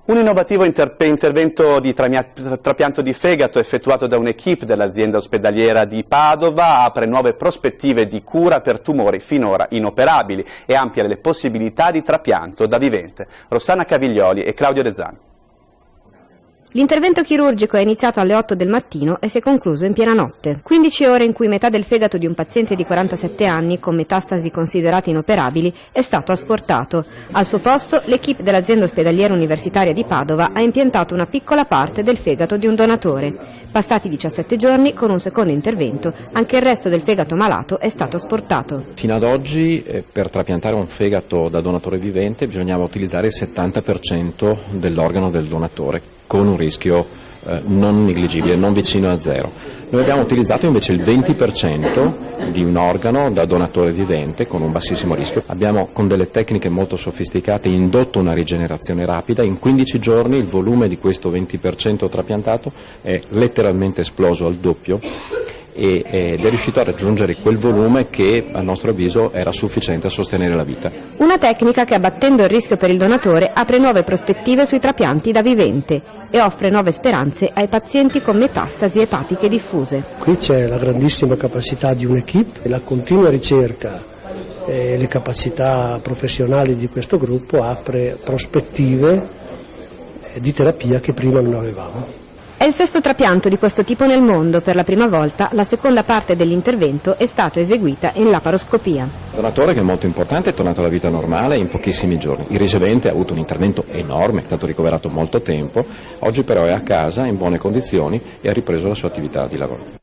Un innovativo intervento di trapianto di fegato effettuato da un'equipe dell'azienda ospedaliera di Padova apre nuove prospettive di cura per tumori finora inoperabili e amplia le possibilità di trapianto da vivente. Rossana Caviglioli e Claudio Rezzani. L'intervento chirurgico è iniziato alle 8 del mattino e si è concluso in piena notte. 15 ore in cui metà del fegato di un paziente di 47 anni, con metastasi considerate inoperabili, è stato asportato. Al suo posto, l'equipe dell'azienda ospedaliera universitaria di Padova ha impiantato una piccola parte del fegato di un donatore. Passati 17 giorni, con un secondo intervento, anche il resto del fegato malato è stato asportato. Fino ad oggi, per trapiantare un fegato da donatore vivente, bisognava utilizzare il 70% dell'organo del donatore, con un rischio non negliggibile, non vicino a zero. Noi abbiamo utilizzato invece il 20% di un organo da donatore vivente con un bassissimo rischio. Abbiamo con delle tecniche molto sofisticate indotto una rigenerazione rapida. In 15 giorni il volume di questo 20% trapiantato è letteralmente esploso al doppio ed è riuscito a raggiungere quel volume che a nostro avviso era sufficiente a sostenere la vita. Una tecnica che, abbattendo il rischio per il donatore, apre nuove prospettive sui trapianti da vivente e offre nuove speranze ai pazienti con metastasi epatiche diffuse. Qui c'è la grandissima capacità di un'equipe, la continua ricerca e le capacità professionali di questo gruppo apre prospettive di terapia che prima non avevamo. È il sesto trapianto di questo tipo nel mondo. Per la prima volta la seconda parte dell'intervento è stata eseguita in laparoscopia. Il donatore, che è molto importante, è tornato alla vita normale in pochissimi giorni. Il ricevente ha avuto un intervento enorme, è stato ricoverato molto tempo, oggi però è a casa in buone condizioni e ha ripreso la sua attività di lavoro.